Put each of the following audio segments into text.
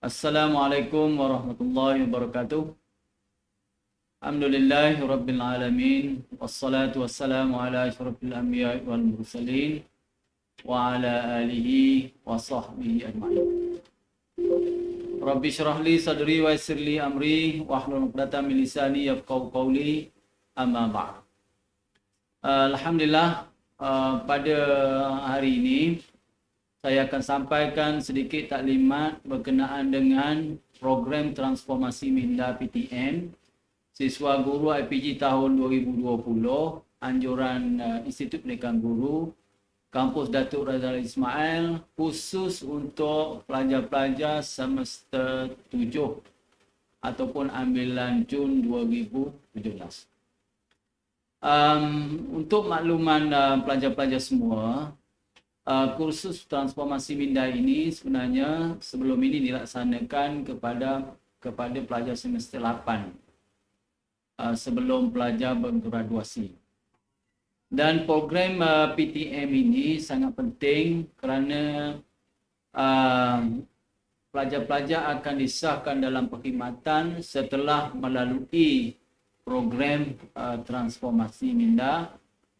Assalamualaikum warahmatullahi wabarakatuh. Alhamdulillahi rabbil alamin. Wassalatu wassalamu ala asyrafil anbiya'i wal mursalin wa ala alihi wa sahbihi ajma'in. Rabbi syrah li sadri wa yassir li amri wahlul 'uqdatam min lisani yafqahu qawli. Amma ba'd. Alhamdulillah, pada hari ini saya akan sampaikan sedikit taklimat berkenaan dengan program transformasi minda PTM siswa guru IPG tahun 2020, anjuran Institut Pendidikan Guru Kampus Datuk Razak Ismail, khusus untuk pelajar-pelajar semester 7 ataupun ambilan Jun 2017. Untuk makluman pelajar-pelajar semua, kursus transformasi minda ini sebenarnya sebelum ini dilaksanakan kepada pelajar semester 8 sebelum pelajar bergraduasi. Dan program PTM ini sangat penting kerana pelajar-pelajar akan disahkan dalam perkhidmatan setelah melalui program transformasi minda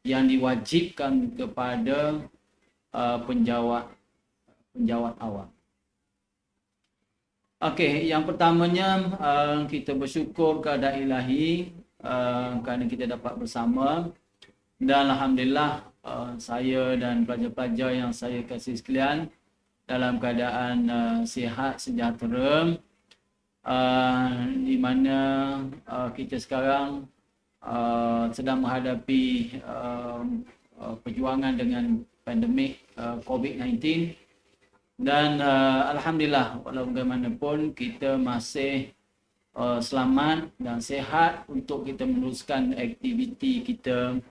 yang diwajibkan kepada penjawat awam. Okey, yang pertamanya kita bersyukur kepada Ilahi kerana kita dapat bersama, dan alhamdulillah saya dan pelajar-pelajar yang saya kasih sekalian dalam keadaan sihat sejahtera, di mana kita sekarang sedang menghadapi perjuangan dengan pandemik COVID-19, dan alhamdulillah walau bagaimanapun kita masih selamat dan sihat untuk kita meneruskan aktiviti kita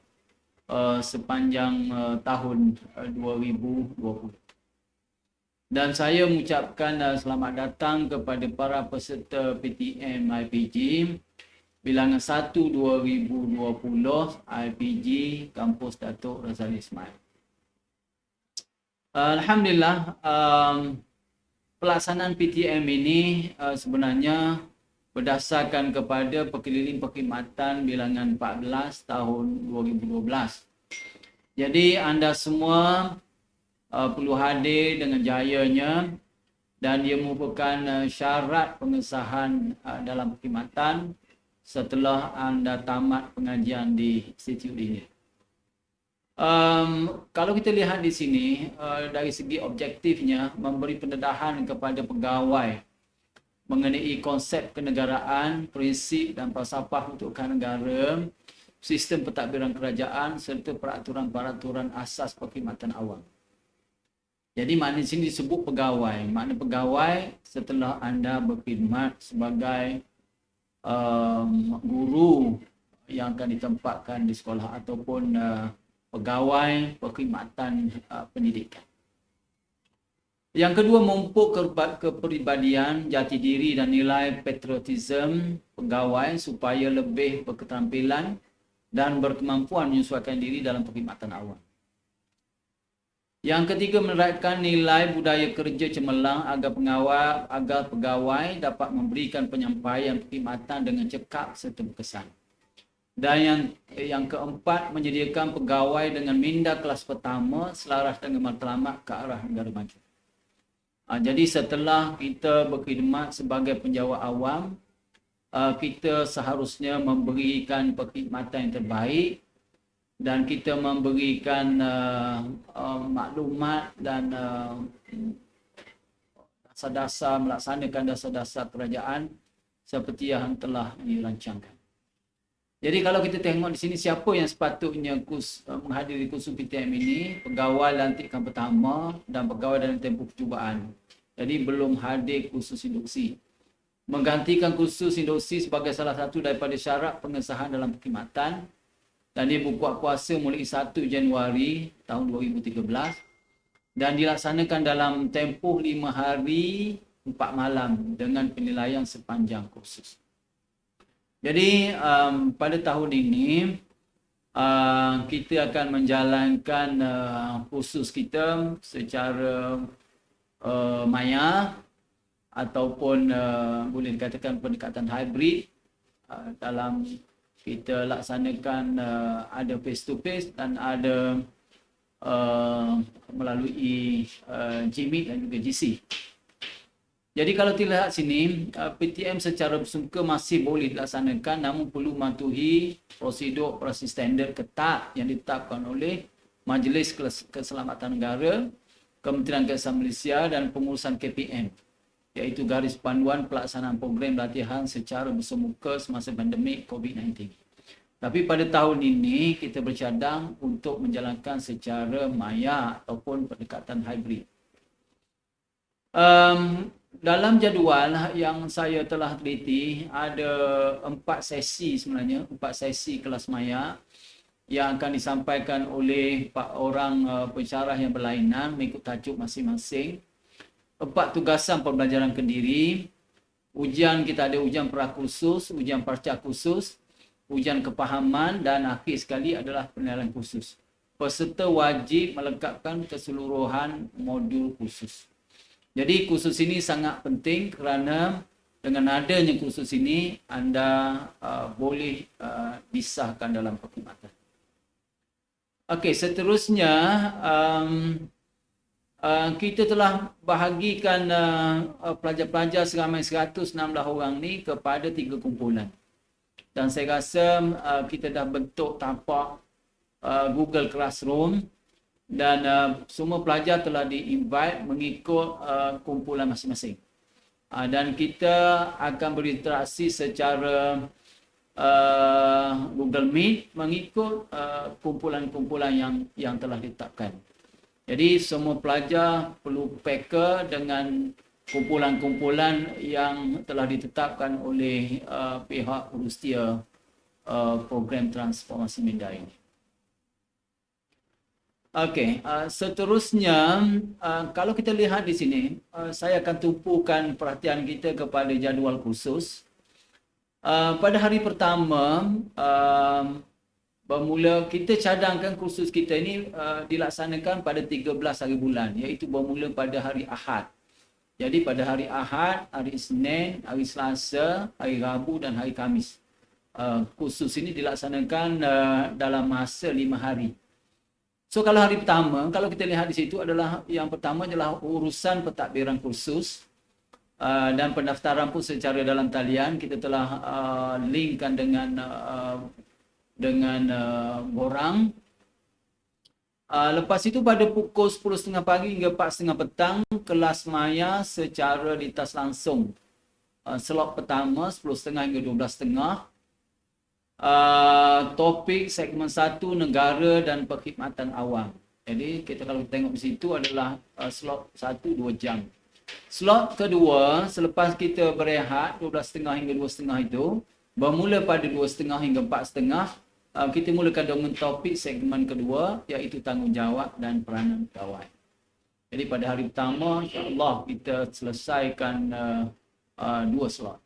sepanjang tahun 2020. Dan saya mengucapkan selamat datang kepada para peserta PTM IPG bilangan 1 2020 IPG Kampus Datuk Razak Ismail. Alhamdulillah, pelaksanaan PTM ini sebenarnya berdasarkan kepada perkeliling perkhidmatan bilangan 14 tahun 2012. Jadi anda semua perlu hadir dengan jayanya, dan ia merupakan syarat pengesahan dalam perkhidmatan setelah anda tamat pengajian di institut ini. Kalau kita lihat di sini, dari segi objektifnya memberi pendedahan kepada pegawai mengenai konsep kenegaraan, prinsip dan falsafah untuk negara, sistem pentadbiran kerajaan serta peraturan-peraturan asas perkhidmatan awam. Jadi makna di sini disebut pegawai. Makna pegawai setelah anda berkhidmat sebagai guru yang akan ditempatkan di sekolah ataupun pegawai perkhidmatan pendidikan. Yang kedua, memupuk kepribadian, jati diri dan nilai patriotism pegawai supaya lebih berketerampilan dan berkemampuan menyesuaikan diri dalam perkhidmatan awam. Yang ketiga, menerapkan nilai budaya kerja cemerlang agar pegawai dapat memberikan penyampaian perkhidmatan dengan cekap serta berkesan. Dan yang keempat, menyediakan pegawai dengan minda kelas pertama selaras dengan matlamat ke arah negara maju. Jadi setelah kita berkhidmat sebagai penjawat awam, kita seharusnya memberikan perkhidmatan yang terbaik, dan kita memberikan maklumat dan dasar-dasar, melaksanakan dasar-dasar kerajaan seperti yang telah dirancangkan. Jadi kalau kita tengok di sini, siapa yang sepatutnya menghadiri kursus PTM ini? Pegawai lantikan pertama dan pegawai dalam tempoh percubaan. Jadi belum hadir kursus induksi. Menggantikan kursus induksi sebagai salah satu daripada syarat pengesahan dalam perkhidmatan, dan dia berbuat puasa mulai 1 Januari tahun 2013 dan dilaksanakan dalam tempoh 5 hari 4 malam dengan penilaian sepanjang kursus. Jadi pada tahun ini kita akan menjalankan kursus kita secara maya ataupun boleh dikatakan pendekatan hybrid. Dalam kita laksanakan ada face to face dan ada melalui GMeet dan juga GC. Jadi kalau dilihat sini, PTM secara bersungka masih boleh dilaksanakan, namun perlu mematuhi prosedur operasi standard ketat yang ditetapkan oleh Majlis Keselamatan Negara, Kementerian Kesihatan Malaysia dan pengurusan KPM, iaitu garis panduan pelaksanaan program latihan secara bersemuka semasa pandemik COVID-19. Tapi pada tahun ini kita bercadang untuk menjalankan secara maya ataupun pendekatan hybrid. Dalam jadual yang saya telah teliti, ada 4 sesi sebenarnya, 4 sesi kelas maya yang akan disampaikan oleh 4 orang pensyarah yang berlainan mengikut tajuk masing-masing. 4 tugasan pembelajaran kendiri. Ujian kita ada ujian prakursus, ujian pasca kursus, ujian kepahaman dan akhir sekali adalah penilaian khusus. Peserta wajib melengkapkan keseluruhan modul khusus. Jadi kursus ini sangat penting kerana dengan adanya kursus ini anda boleh disahkan dalam perkhidmatan. Okey, seterusnya kita telah bahagikan pelajar-pelajar seramai 116 orang ni kepada 3 kumpulan. Dan saya rasa kita dah bentuk tapak Google Classroom dan semua pelajar telah di-invite mengikut kumpulan masing-masing. Dan kita akan berinteraksi secara Google Meet mengikut kumpulan-kumpulan yang telah ditetapkan. Jadi semua pelajar perlu peka dengan kumpulan-kumpulan yang telah ditetapkan oleh pihak Urustia Program Transformasi Minda ini. Okey, seterusnya kalau kita lihat di sini, saya akan tumpukan perhatian kita kepada jadual khusus. Pada hari pertama, bermula kita cadangkan kursus kita ini dilaksanakan pada 13 hari bulan, iaitu bermula pada hari Ahad. Jadi pada hari Ahad, hari Isnin, hari Selasa, hari Rabu dan hari Khamis. Kursus ini dilaksanakan dalam masa 5 hari. So kalau hari pertama, kalau kita lihat di situ adalah yang pertama adalah urusan pentadbiran kursus. Dan pendaftaran pun secara dalam talian kita telah linkkan dengan borang. Lepas itu pada pukul 10.30 pagi hingga 4.30 petang, kelas maya secara litas langsung. Slot pertama 10.30 hingga 12.30. Topik segmen 1 negara dan perkhidmatan awam. Jadi kita kalau tengok di situ adalah slot 1 2 jam. Slot kedua selepas kita berehat 12.30 hingga 2.30 itu, bermula pada 2.30 hingga 4.30, kita mulakan dengan topik segmen kedua iaitu tanggungjawab dan peranan pegawai. Jadi pada hari pertama insya-Allah kita selesaikan 2 slot.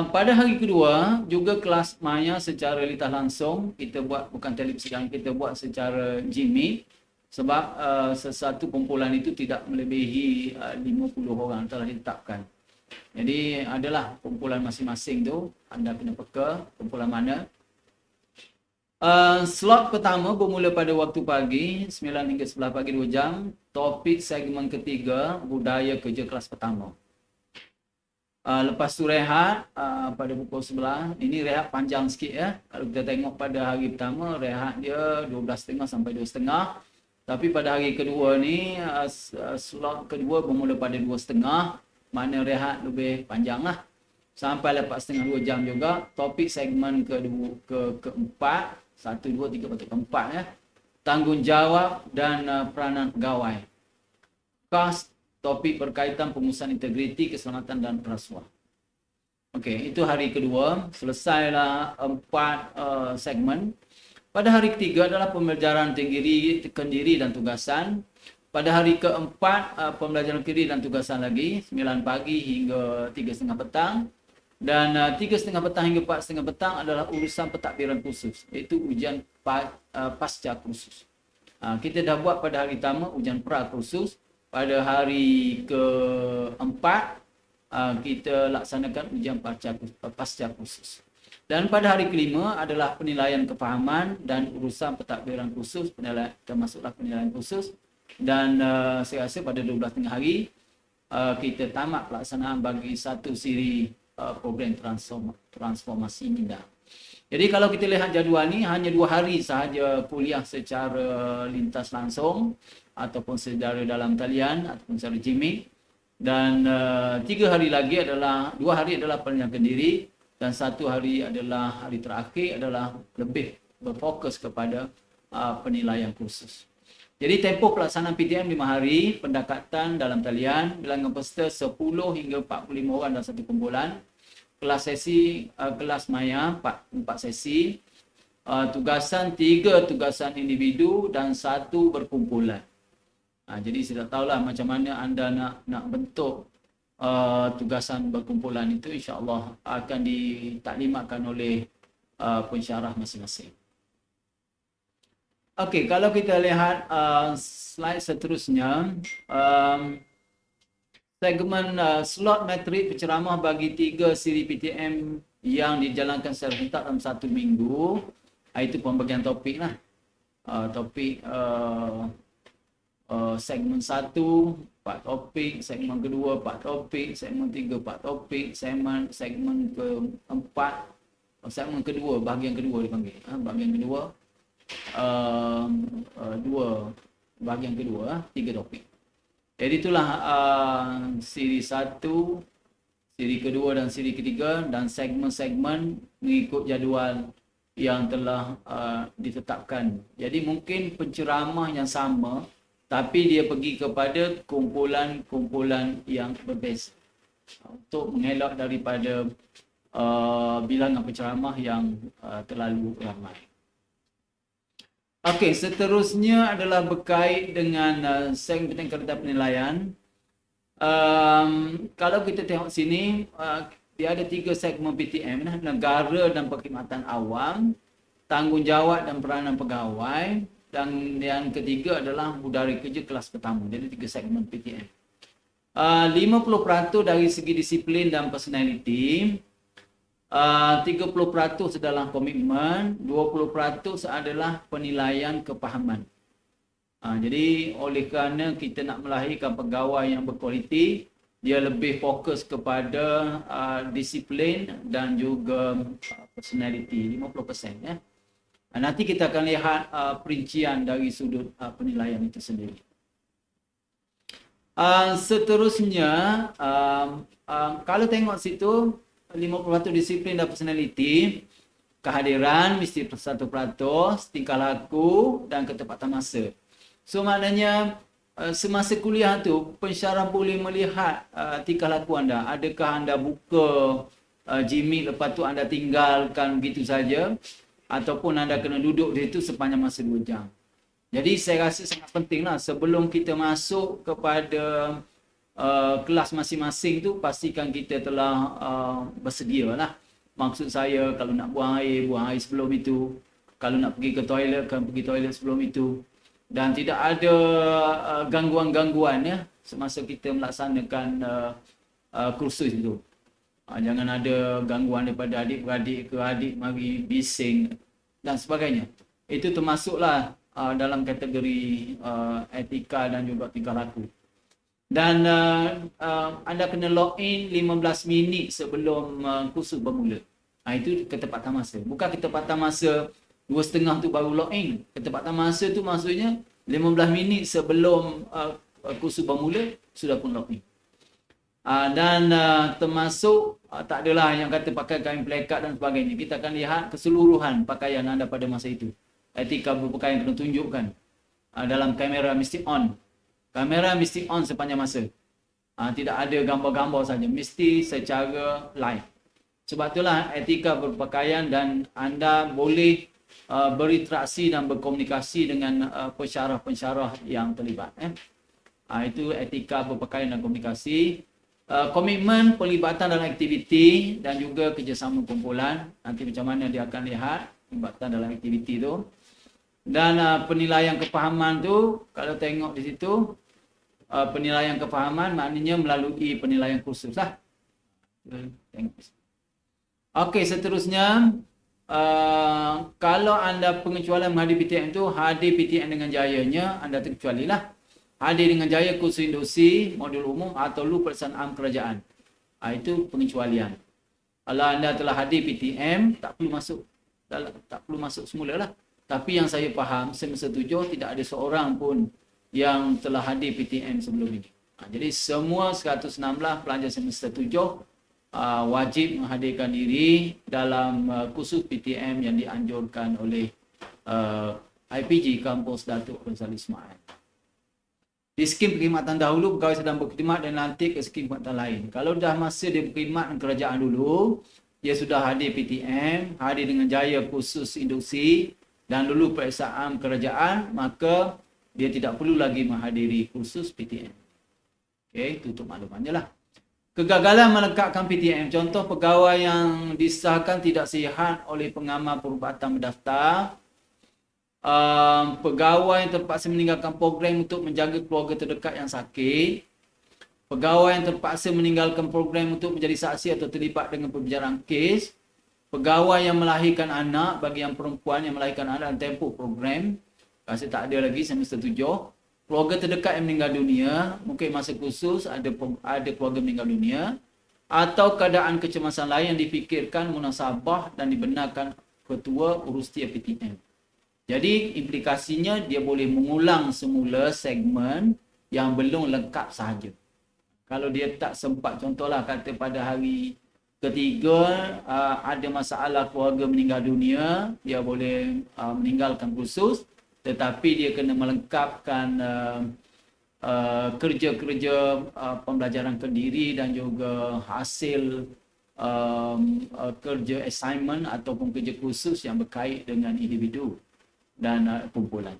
Pada hari kedua juga kelas maya secara litas langsung, kita buat bukan televisi, kita buat secara GMeet sebab sesuatu kumpulan itu tidak melebihi 50 orang telah ditetapkan. Jadi adalah kumpulan masing-masing tu, anda kena peka kumpulan mana. Slot pertama bermula pada waktu pagi 9 hingga 11 pagi 2 jam. Topik segmen ketiga budaya kerja kelas pertama. Lepas tu rehat pada pukul 11. Ini rehat panjang sikit ya. Kalau kita tengok pada hari pertama rehat dia 12.30 sampai 2.30. Tapi pada hari kedua ni slot kedua bermula pada 2.30. Mana rehat lebih panjang lah. Sampai lepas setengah 2 jam juga. Topik segmen keempat. 1, 2, 3, keempat ya. Tanggungjawab dan peranan pegawai. KAS, topik berkaitan pengurusan integriti, keselamatan dan rasuah. Okey, itu hari kedua. Selesailah 4 segmen. Pada hari ketiga adalah pembelajaran kendiri dan tugasan. Pada hari keempat, pembelajaran kendiri dan tugasan lagi. 9 pagi hingga 3.30 petang. Dan 3.30 petang hingga 4.30 petang adalah urusan pentadbiran khusus, iaitu ujian pasca kursus. Kita dah buat pada hari pertama ujian pra kursus. Pada hari keempat kita laksanakan ujian pasca kursus. Dan pada hari kelima adalah penilaian kefahaman dan urusan pentadbiran khusus, termasuklah penilaian khusus. Dan saya rasa pada 12 tengah hari kita tamat pelaksanaan bagi satu siri program transformasi minda. Jadi kalau kita lihat jadual ni, hanya 2 hari sahaja kuliah secara lintas langsung ataupun secara dalam talian ataupun secara jimik. Dan 3 hari lagi adalah, 2 hari adalah penilaian diri dan 1 hari adalah hari terakhir adalah lebih berfokus kepada penilaian khusus. Jadi tempoh pelaksanaan PTM 5 hari, pendekatan dalam talian, bilangan peserta 10 hingga 45 orang dalam satu kumpulan. Kelas sesi, kelas maya 4 sesi. Tugasan 3 tugasan individu dan 1 berkumpulan. Jadi saya tak tahulah macam mana anda nak bentuk tugasan berkumpulan itu, insya-Allah akan ditaklimatkan oleh pensyarah masing-masing. Okey, kalau kita lihat slide seterusnya, segmen slot matrik penceramah bagi 3 siri PTM yang dijalankan secara rentak dalam 1 minggu. Itu pembagian topik lah. Topik segmen 1 4 topik, segmen kedua 4 topik, segmen 3 4 topik, segmen keempat, segmen kedua, bahagian kedua dipanggil. Bahagian kedua 3 topik. Jadi itulah siri 1, siri kedua dan siri ketiga, dan segmen-segmen mengikut jadual yang telah ditetapkan. Jadi mungkin penceramah yang sama, tapi dia pergi kepada kumpulan-kumpulan yang berbeza untuk mengelak daripada bilangan penceramah yang terlalu ramai. Okey, seterusnya adalah berkait dengan segmen kereta penilaian. Kalau kita tengok sini, dia ada 3 segmen PTM, negara dan perkhidmatan awam, tanggungjawab dan peranan pegawai, dan yang ketiga adalah budaya kerja kelas pertama. Jadi 3 segmen PTM. 50% dari segi disiplin dan personality, 30% adalah komitmen, 20% adalah penilaian kepahaman. Jadi oleh kerana kita nak melahirkan pegawai yang berkualiti, dia lebih fokus kepada disiplin dan juga personality, 50%. Nanti kita akan lihat perincian dari sudut penilaian itu sendiri. Seterusnya, kalau tengok situ, 50% disiplin dan personality, kehadiran mesti 100%, tingkah laku dan ketepatan masa. So maknanya semasa kuliah tu, pensyarah boleh melihat tingkah laku anda. Adakah anda buka jimik, lepas tu anda tinggalkan begitu saja, ataupun anda kena duduk di situ sepanjang masa 2 jam. Jadi saya rasa sangat pentinglah sebelum kita masuk kepada kelas masing-masing tu, pastikan kita telah bersedia lah. Maksud saya, kalau nak buang air sebelum itu. Kalau nak pergi ke toilet, kan pergi toilet sebelum itu. Dan tidak ada gangguan-gangguan ya semasa kita melaksanakan kursus itu. Jangan ada gangguan daripada adik-beradik ke adik mari bising dan sebagainya. Itu termasuklah dalam kategori etika dan juga tingkah laku. Dan anda kena log in 15 minit sebelum kursus bermula. Itu ketepatan masa. Bukan ketepatan masa 2.30 tu baru log in. Ketepatan masa tu maksudnya 15 minit sebelum kursus bermula sudah pun log in. Dan termasuk tak adalah yang kata pakai kain plekat dan sebagainya. Kita akan lihat keseluruhan pakaian anda pada masa itu. Etika berpakaian kena tunjukkan. Dalam kamera mesti on. Kamera mesti on sepanjang masa. Tidak ada gambar-gambar saja. Mesti secara live. Sebab itulah etika berpakaian dan anda boleh berinteraksi dan berkomunikasi dengan pensyarah-pensyarah yang terlibat. Itu etika berpakaian dan komunikasi. Komitmen, pelibatan dalam aktiviti dan juga kerjasama kumpulan. Nanti macam mana dia akan lihat pelibatan dalam aktiviti tu. Dan penilaian kefahaman tu, kalau tengok di situ, penilaian kefahaman maknanya melalui penilaian kursus lah. Okey, seterusnya kalau anda pengecualian menghadiri PTM itu hadir PTM dengan jayanya, anda terkecualilah. Hadir dengan jaya kursus induksi, modul umum atau lu pelaksanaan am kerajaan. Itu pengecualian. Kalau anda telah hadir PTM, tak perlu masuk semula lah. Tapi yang saya faham, semester 7 tidak ada seorang pun yang telah hadir PTM sebelum ini. Jadi semua 116 pelajar semester 7 wajib menghadirkan diri dalam kursus PTM yang dianjurkan oleh IPG Kampus Datuk Razali Ismail. Di skim perkhidmatan dahulu, pegawai sedang berkhidmat dan nanti ke skim perkhidmatan lain. Kalau dah masa dia berkhidmat dengan kerajaan dulu, dia sudah hadir PTM, hadir dengan jaya kursus induksi dan dulu peperiksaan kerajaan, maka dia tidak perlu lagi menghadiri kursus PTM. Okey, itu untuk maklumannya lah. Kegagalan melekatkan PTM. Contoh pegawai yang disahkan tidak sihat oleh pengamal perubatan mendaftar. Pegawai yang terpaksa meninggalkan program untuk menjaga keluarga terdekat yang sakit. Pegawai yang terpaksa meninggalkan program untuk menjadi saksi atau terlibat dengan pembicaraan kes. Pegawai yang melahirkan anak, bagi yang perempuan yang melahirkan anak dalam tempoh program. Rasa tak ada lagi semester 7. Keluarga terdekat yang meninggal dunia, mungkin masa khusus ada keluarga meninggal dunia. Atau keadaan kecemasan lain yang difikirkan munasabah dan dibenarkan ketua urustia PTM. Jadi implikasinya dia boleh mengulang semula segmen yang belum lengkap sahaja. Kalau dia tak sempat, contohlah kata pada hari ketiga ada masalah keluarga meninggal dunia, dia boleh meninggalkan kursus, tetapi dia kena melengkapkan kerja-kerja pembelajaran kendiri dan juga hasil kerja assignment ataupun kerja khusus yang berkait dengan individu dan kumpulan.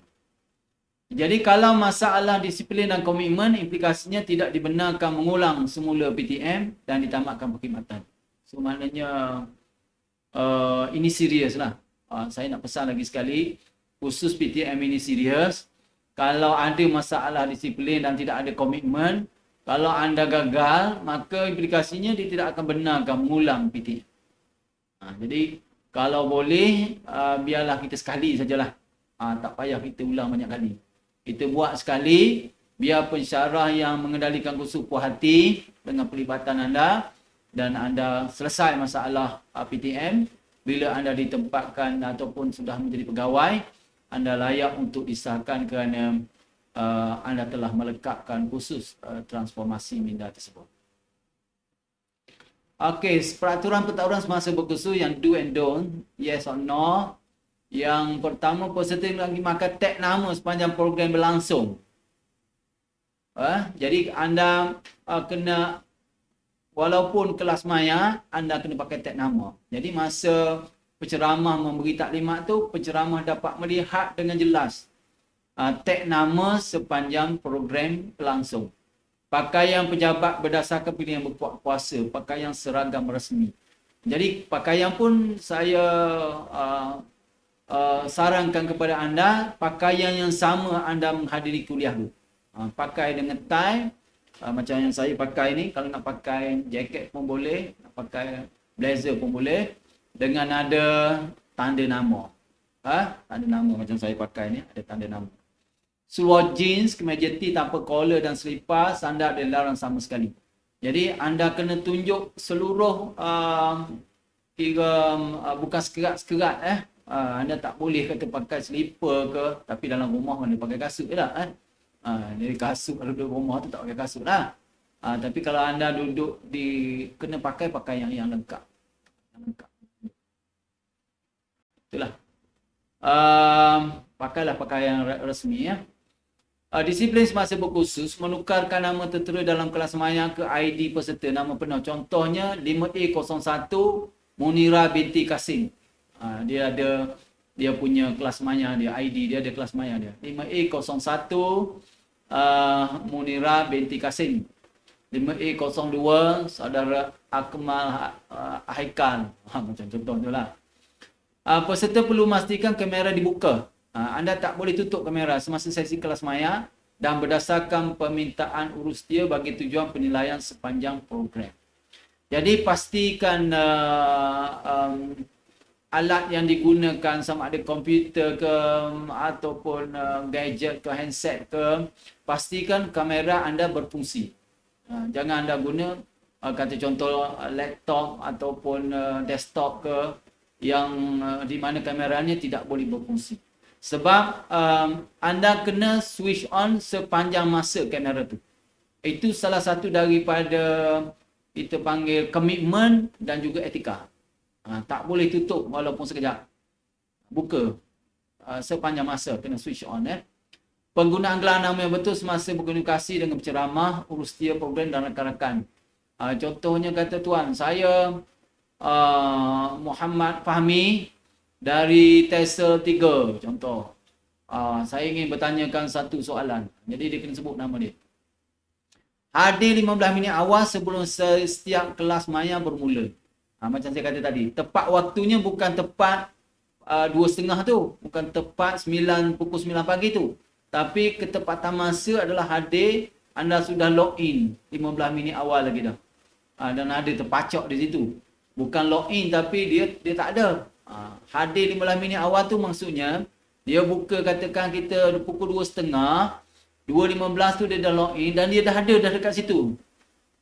Jadi kalau masalah disiplin dan komitmen, implikasinya tidak dibenarkan mengulang semula PTM dan ditamatkan perkhidmatan. So maknanya ini serius lah. Saya nak pesan lagi sekali, khusus PTM ini serius. Kalau ada masalah disiplin dan tidak ada komitmen, kalau anda gagal, maka implikasinya dia tidak akan benarkan mengulang PTM. Jadi kalau boleh, biarlah kita sekali sajalah. Tak payah kita ulang banyak kali. Kita buat sekali, biar pensyarah yang mengendalikan kursus puas hati dengan pelibatan anda dan anda selesai masalah PTM. Bila anda ditempatkan ataupun sudah menjadi pegawai, anda layak untuk disahkan kerana anda telah melekatkan kursus transformasi minda tersebut. Okey, peraturan pentadbiran semasa berkursus yang do and don't, yes or no. Yang pertama, peserta lagi makan tag nama sepanjang program berlangsung. Jadi anda kena, walaupun kelas maya, anda kena pakai tag nama. Jadi masa penceramah memberi taklimat tu, penceramah dapat melihat dengan jelas tag nama sepanjang program berlangsung. Pakaian pejabat berdasarkan pilihan berpuasa, pakaian seragam rasmi. Jadi pakaian pun saya sarankan kepada anda, pakaian yang sama anda menghadiri kuliah tu. Pakai dengan tie, macam yang saya pakai ni. Kalau nak pakai jaket pun boleh, nak pakai blazer pun boleh, dengan ada tanda nama. Tanda nama macam saya pakai ni, ada tanda nama. Seluar jeans, kemeja tee tanpa collar dan selipar, sandal dilarang sama sekali. Jadi anda kena tunjuk seluruh bukan sekerat-sekerat. Anda tak boleh kata pakai selipar ke, tapi dalam rumah mana pakai kasut je lah. Jadi kasut, kalau duduk rumah tu tak pakai kasut lah. Tapi kalau anda duduk kena pakai pakaian yang lengkap. Itulah. Pakailah pakaian resmi ya. Disiplin semasa berkursus, menukarkan nama tertera dalam kelas maya ke ID peserta nama penuh. Contohnya 5A01 Munira binti Kasim. Dia punya kelas maya dia, ID dia ada kelas maya dia. 5A01 Munira binti Kasim. 5A02 saudara Akmal Haikal. Macam contoh tu lah. Peserta perlu memastikan kamera dibuka. Anda tak boleh tutup kamera semasa sesi kelas maya dan berdasarkan permintaan urus dia bagi tujuan penilaian sepanjang program. Jadi pastikan alat yang digunakan sama ada komputer ke ataupun gadget ke handset ke, pastikan kamera anda berfungsi. Jangan anda guna kata contoh laptop ataupun desktop ke yang di mana kameranya tidak boleh berfungsi. Sebab anda kena switch on sepanjang masa kamera tu. Itu salah satu daripada kita panggil komitmen dan juga etika. Tak boleh tutup walaupun sekejap. Buka sepanjang masa, kena switch on. Penggunaan gelar nama yang betul semasa berkomunikasi dengan penceramah, urustia program dan rakan-rakan. Contohnya kata tuan, saya Muhammad Fahmi dari TESEL 3, contoh. Saya ingin bertanyakan satu soalan. Jadi dia kena sebut nama dia. Hadir 15 minit awal sebelum setiap kelas maya bermula. Macam saya kata tadi, tepat waktunya bukan tepat 2.30 tu, bukan tepat pukul 9 pagi tu. Tapi ketepatan masa adalah hadir, anda sudah login 15 minit awal lagi dah. Dan ada terpacak di situ. Bukan login tapi dia tak ada. Hadir 15 minit awal tu maksudnya dia buka katakan kita pukul 2.30, 2.15 tu dia dah login dan dia dah ada dah dekat situ.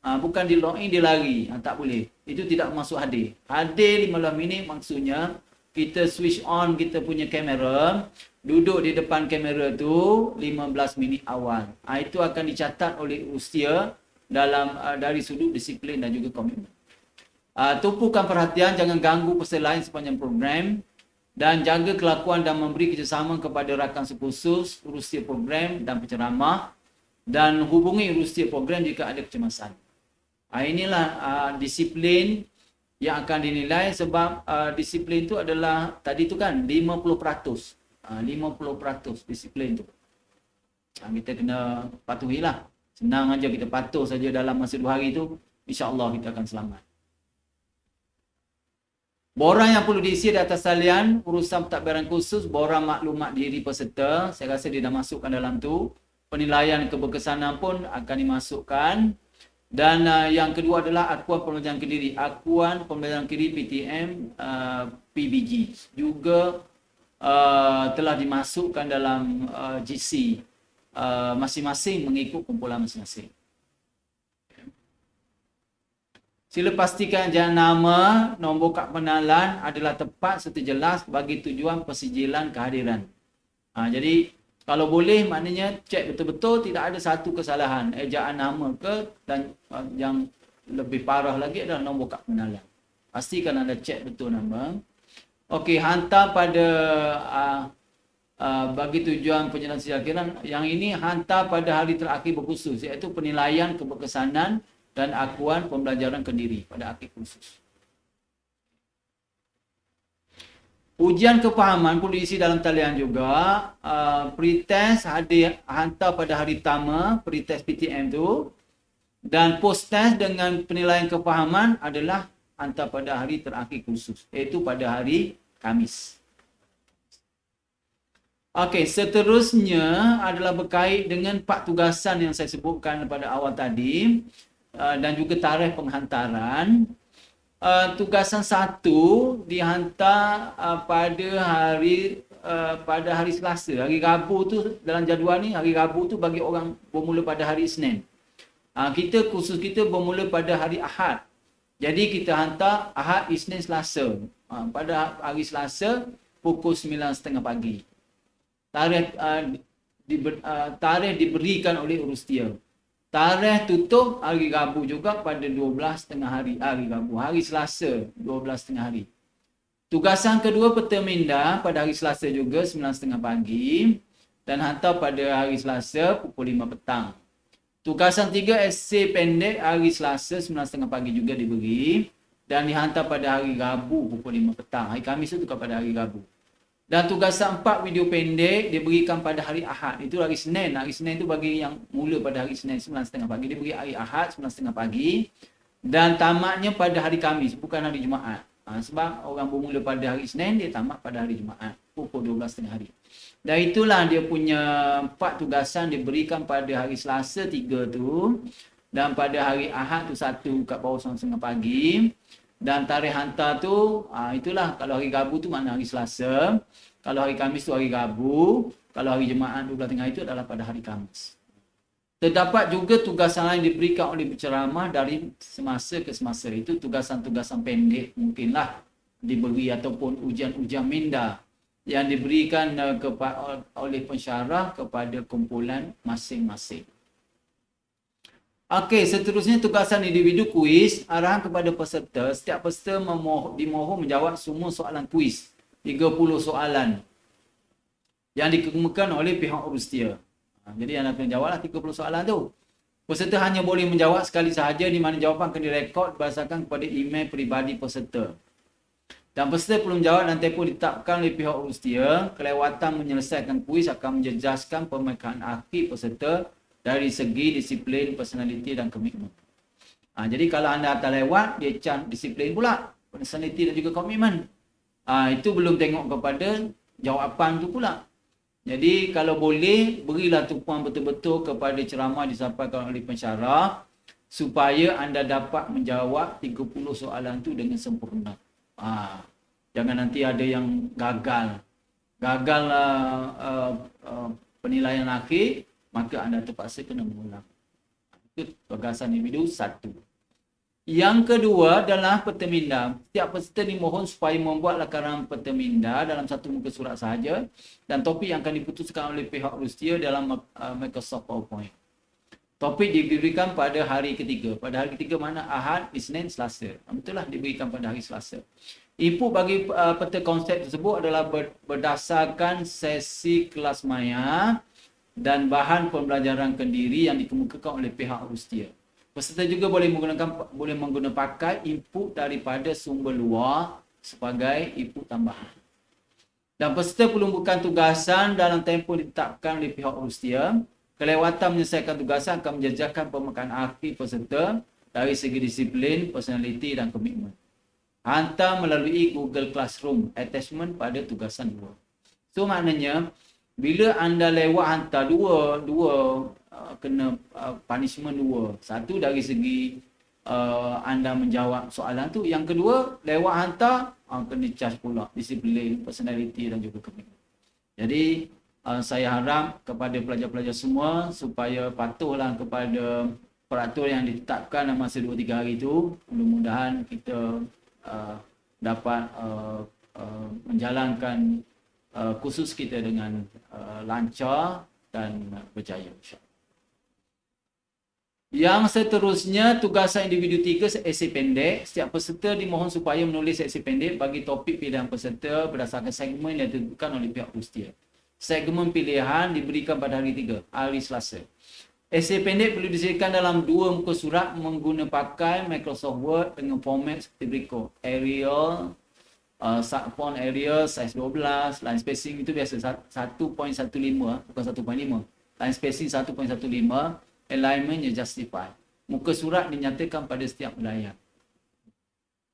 Bukan di login dia lari. Tak boleh. Itu tidak masuk hadir. Hadir 15 minit maksudnya kita switch on kita punya kamera, duduk di depan kamera tu 15 minit awal. Itu akan dicatat oleh usia dalam dari sudut disiplin dan juga komitmen. Tumpukan perhatian, jangan ganggu peserta lain sepanjang program dan jaga kelakuan dan memberi kerjasama kepada rakan sekhusus, urusia program dan penceramah dan hubungi urusia program jika ada kecemasan. Inilah disiplin yang akan dinilai sebab disiplin itu adalah tadi tu kan 50%. 50% disiplin tu. Kita kena patuhilah. Senang aja kita patuh saja dalam masa 2 hari tu, insya-Allah kita akan selamat. Borang yang perlu diisi di atas talian, urusan pentadbiran khusus, borang maklumat diri peserta, saya rasa dia dah masukkan dalam tu. Penilaian keberkesanan pun akan dimasukkan. Dan yang kedua adalah akuan pembelajaran kediri. Akuan pembelajaran kediri PTM PBG juga telah dimasukkan dalam GC masing-masing mengikut kumpulan masing-masing. Sila pastikan jalan nama, nombor kad pengenalan adalah tepat serta jelas bagi tujuan persijilan kehadiran. Jadi kalau boleh maknanya cek betul-betul tidak ada satu kesalahan. Ejaan nama ke dan yang lebih parah lagi adalah nombor kad pengenalan. Pastikan anda cek betul nama. Okey, hantar pada bagi tujuan penyelesaian akhiran. Yang ini hantar pada hari terakhir berkhusus iaitu penilaian keberkesanan dan akuan pembelajaran kediri pada akhir khusus. Ujian kefahaman perlu diisi dalam talian juga. Pretest hantar pada hari pertama, pretest PTM tu. Dan post-test dengan penilaian kefahaman adalah hantar pada hari terakhir khusus, iaitu pada hari Khamis. Okey, seterusnya adalah berkait dengan 4 tugasan yang saya sebutkan pada awal tadi dan juga tarikh penghantaran. Tugasan 1 dihantar pada hari Selasa. Hari Rabu tu dalam jadual ni, hari Rabu tu bagi orang bermula pada hari Isnin. Khusus kita bermula pada hari Ahad. Jadi kita hantar Ahad, Isnin, Selasa. Pada hari Selasa pukul 9.30 pagi. Tarikh diberikan oleh urustia. Tarikh tutup hari Rabu juga pada 12.30 hari Rabu. Hari Selasa 12.30 hari. Tugasan kedua peta minda pada hari Selasa juga 9.30 pagi dan hantar pada hari Selasa pukul 5 petang. Tugasan 3 esei pendek hari Selasa 9.30 pagi juga diberi dan dihantar pada hari Rabu pukul 5 petang. Hari Khamis itu tukar pada hari Rabu. Dan tugasan 4 video pendek diberikan pada hari Ahad. Itu hari Senin. Hari Senin itu bagi yang mula pada hari Senin 9.30 pagi. Diberi hari Ahad 9.30 pagi. Dan tamatnya pada hari Khamis, bukan hari Jumaat. Sebab orang bermula pada hari Senin, dia tamat pada hari Jumaat. Pukul 12.30 hari. Dan itulah dia punya 4 tugasan diberikan pada hari Selasa 3 tu. Dan pada hari Ahad tu 1 kat bawah 9:30 pagi. Dan tarikh hantar tu, itulah kalau hari Rabu tu makna hari Selasa. Kalau hari Khamis tu hari Rabu. Kalau hari Jumaat 12 tengah itu adalah pada hari Khamis. Terdapat juga tugasan lain diberikan oleh penceramah dari semasa ke semasa. Itu tugasan-tugasan pendek mungkinlah diberi ataupun ujian-ujian minda yang diberikan oleh pensyarah kepada kumpulan masing-masing. Okey, seterusnya tugasan individu kuis. Arahan kepada peserta. Setiap peserta dimohon menjawab semua soalan kuis. 30 soalan yang dikemukakan oleh pihak urustia. Jadi anda kena jawablah 30 soalan tu. Peserta hanya boleh menjawab sekali sahaja, di mana jawapan akan direkod berdasarkan kepada email peribadi peserta. Dan peserta perlu menjawab dan tempoh ditetapkan oleh pihak urustia. Kelewatan menyelesaikan kuis akan menjejaskan pemeriksaan akhir peserta dari segi disiplin, personaliti dan komitmen. Jadi kalau anda terlewat, dia can disiplin pula, personaliti dan juga komitmen. Itu belum tengok kepada jawapan tu pula. Jadi kalau boleh, berilah tumpuan betul-betul kepada ceramah disampaikan oleh pensyarah supaya anda dapat menjawab 30 soalan tu dengan sempurna. Jangan nanti ada yang gagal. Gagal penilaian akhir, maka anda terpaksa kena mengulang. Itu tugasan individu 1. Yang kedua adalah peta minda. Setiap peserta dimohon supaya membuat lakaran peta minda dalam satu muka surat sahaja dan topik yang akan diputuskan oleh pihak urustia dalam Microsoft PowerPoint. Topik diberikan pada hari ketiga. Pada hari ketiga mana? Ahad, Isnin, Selasa. Betul lah diberikan pada hari Selasa. Input bagi peta konsep tersebut adalah berdasarkan sesi kelas maya dan bahan pembelajaran kendiri yang dikemukakan oleh pihak urustia. Peserta juga boleh menggunakan pakai input daripada sumber luar sebagai input tambahan. Dan peserta perlu membuka tugasan dalam tempoh ditetapkan oleh pihak urustia. Kelewatan menyelesaikan tugasan akan menjejakkan pemeriksaan akhir peserta dari segi disiplin, personaliti dan komitmen. Hantar melalui Google Classroom attachment pada tugasan 2. So maknanya bila anda lewat hantar dua kena punishment 2. Satu dari segi anda menjawab soalan tu. Yang kedua, lewat hantar kena charge pula disiplin, personality dan juga komitmen. Jadi saya harap kepada pelajar-pelajar semua supaya patuhlah kepada peraturan yang ditetapkan dalam masa 2-3 hari itu. Mudah-mudahan kita dapat menjalankan kursus kita dengan lancar dan berjaya, insya-Allah. Yang seterusnya, tugasan individu 3, esei pendek. Setiap peserta dimohon supaya menulis esei pendek bagi topik pilihan peserta berdasarkan segmen yang ditentukan oleh pihak urustia. Segmen pilihan diberikan pada hari 3, hari Selasa. Esei pendek perlu disediakan dalam 2 muka surat menggunakan pakai Microsoft Word dengan format seperti berikut. Arial, font Arial, size 12, line spacing itu biasa 1.15, bukan 1.5. Line spacing 1.15. Alignmentnya justify. Muka surat dinyatakan pada setiap layar.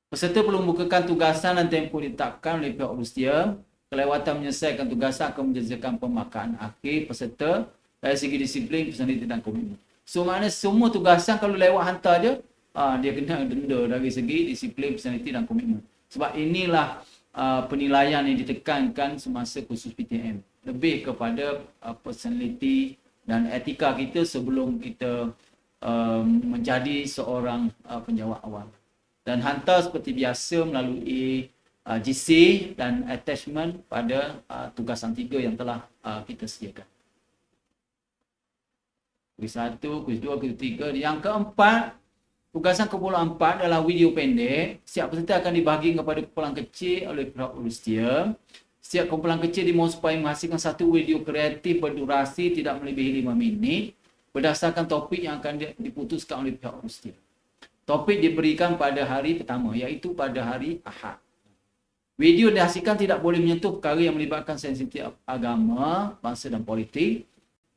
Peserta perlu membukakan tugasan dan tempoh ditetapkan oleh pihak urustia. Kelewatan menyelesaikan tugasan akan menjejakkan pemakan akhir peserta dari segi disiplin, personaliti dan komitmen. So maknanya semua tugasan kalau lewat hantar je, dia kena denda dari segi disiplin, personaliti dan komitmen. Sebab inilah penilaian yang ditekankan semasa kursus PTM. Lebih kepada personaliti dan etika kita sebelum kita menjadi seorang penjawab awal. Dan hantar seperti biasa melalui GC dan attachment pada tugasan 3 yang telah kita sediakan. Kuis 1, kuis 2, kuis 3. Yang keempat, tugasan kumpulan 4 adalah video pendek. Setiap peserta akan dibahagi kepada kumpulan kecil oleh pihak urustia. Setiap kumpulan kecil dimohon supaya menghasilkan satu video kreatif berdurasi tidak melebihi 5 minit berdasarkan topik yang akan diputuskan oleh pihak urustia. Topik diberikan pada hari pertama, iaitu pada hari Ahad. Video dihasilkan tidak boleh menyentuh perkara yang melibatkan sensitif agama, bangsa dan politik.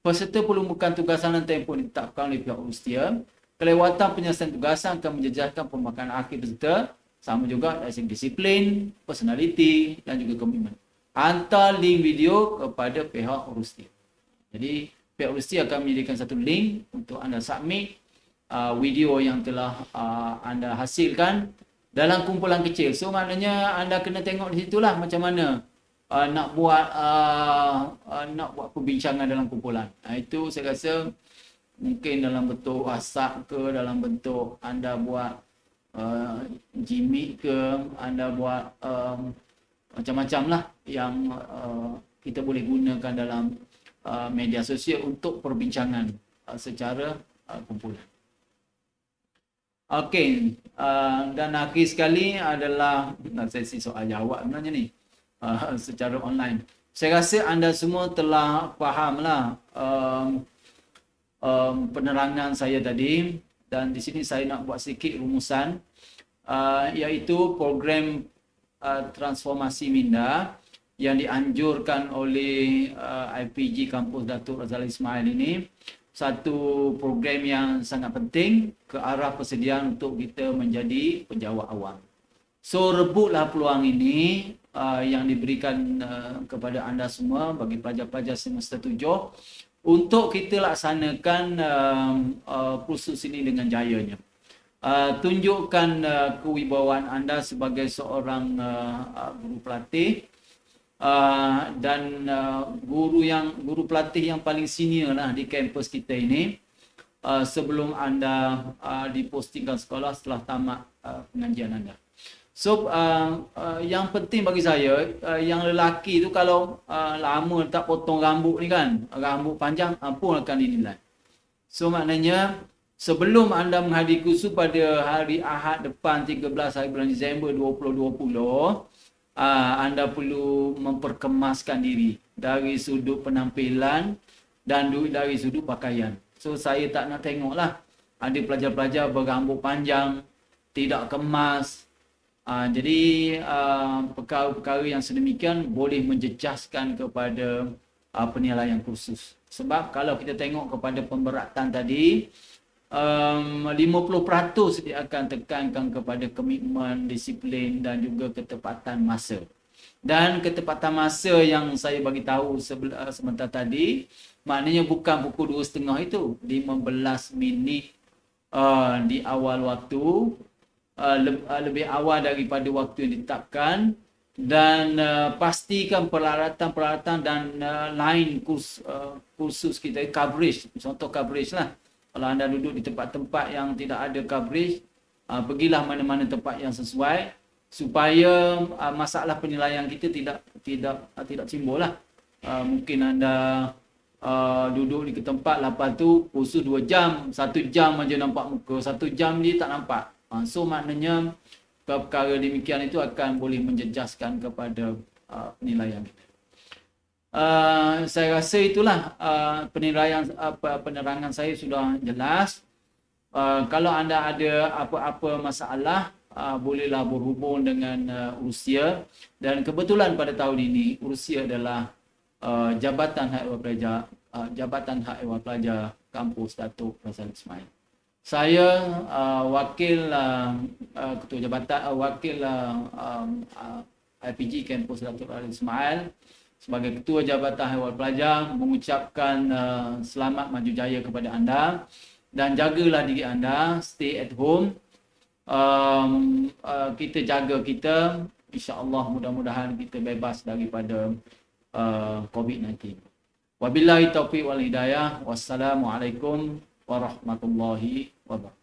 Peserta perlu membuka tugasan dan tempoh ditetapkan oleh pihak urustia. Kelewatan penyelesaian tugasan akan menjejakkan pembakaran akhir peserta, sama juga dari segi disiplin, personality dan juga komitmen. Hantar link video kepada pihak urustia. Jadi pihak urustia akan menyediakan satu link untuk anda submit video yang telah anda hasilkan dalam kumpulan kecil. So maknanya anda kena tengok di situlah macam mana nak buat perbincangan dalam kumpulan. Itu saya rasa mungkin dalam bentuk WhatsApp ke, dalam bentuk anda buat Gmail ke, anda buat macam-macam lah yang kita boleh gunakan dalam media sosial untuk perbincangan secara kumpulan. Okey, dan akhir sekali adalah sesi soal jawab sebenarnya ni secara online. Saya rasa anda semua telah fahamlah penerangan saya tadi, dan di sini saya nak buat sedikit rumusan, iaitu program transformasi minda yang dianjurkan oleh IPG Kampus Datuk Razali Ismail ini satu program yang sangat penting ke arah persediaan untuk kita menjadi penjawat awam. So rebutlah peluang ini yang diberikan kepada anda semua bagi pelajar-pelajar semester 7 untuk kita laksanakan kursus ini dengan jayanya. Tunjukkan kewibawaan anda sebagai seorang guru pelatih dan guru pelatih yang paling senior lah di kampus kita ini sebelum anda dipostingkan sekolah setelah tamat pengajian anda. So yang penting bagi saya, yang lelaki tu kalau lama tak potong rambut ni kan, rambut panjang pun akan dinilai. So maknanya sebelum anda menghadiri kursus pada hari Ahad depan 13 hari bulan Disember 2020, anda perlu memperkemaskan diri dari sudut penampilan dan dari sudut pakaian. So saya tak nak tengoklah ada pelajar-pelajar berambut panjang, tidak kemas. Jadi perkara-perkara yang sedemikian boleh menjejaskan kepada penilaian kursus. Sebab kalau kita tengok kepada pemberatan tadi, 50% dia akan tekankan kepada komitmen, disiplin dan juga ketepatan masa. Dan ketepatan masa yang saya bagi tahu sebentar tadi, maknanya bukan pukul 2.30 itu, 15 minit di awal waktu, lebih awal daripada waktu yang ditetapkan, dan pastikan peralatan-peralatan dan lain kursus kita, coverage, contoh coverage lah. Kalau anda duduk di tempat-tempat yang tidak ada coverage, pergilah mana-mana tempat yang sesuai supaya masalah penilaian kita tidak timbul lah. Mungkin anda duduk di tempat, lepas tu kursus 2 jam, 1 jam aja nampak muka, 1 jam dia tak nampak. So maknanya perkara demikian itu akan boleh menjejaskan kepada penilaian kita. Saya rasa itulah penerangan saya sudah jelas. Kalau anda ada apa-apa masalah, bolehlah berhubung dengan Urusia. Dan kebetulan pada tahun ini Urusia adalah Jabatan Hak Ehwal Pelajar Kampus Datuk Razali Ismail. Saya wakil ketua jabatan, wakil IPG Kampus Datuk Razali Ismail sebagai ketua Jabatan Ehwal Pelajar mengucapkan selamat maju jaya kepada anda, dan jagalah diri anda, stay at home. Kita jaga kita, insya-Allah mudah-mudahan kita bebas daripada COVID-19. Wabillahi taufiq wal hidayah. Wassalamualaikum warahmatullahi wabarakatuh.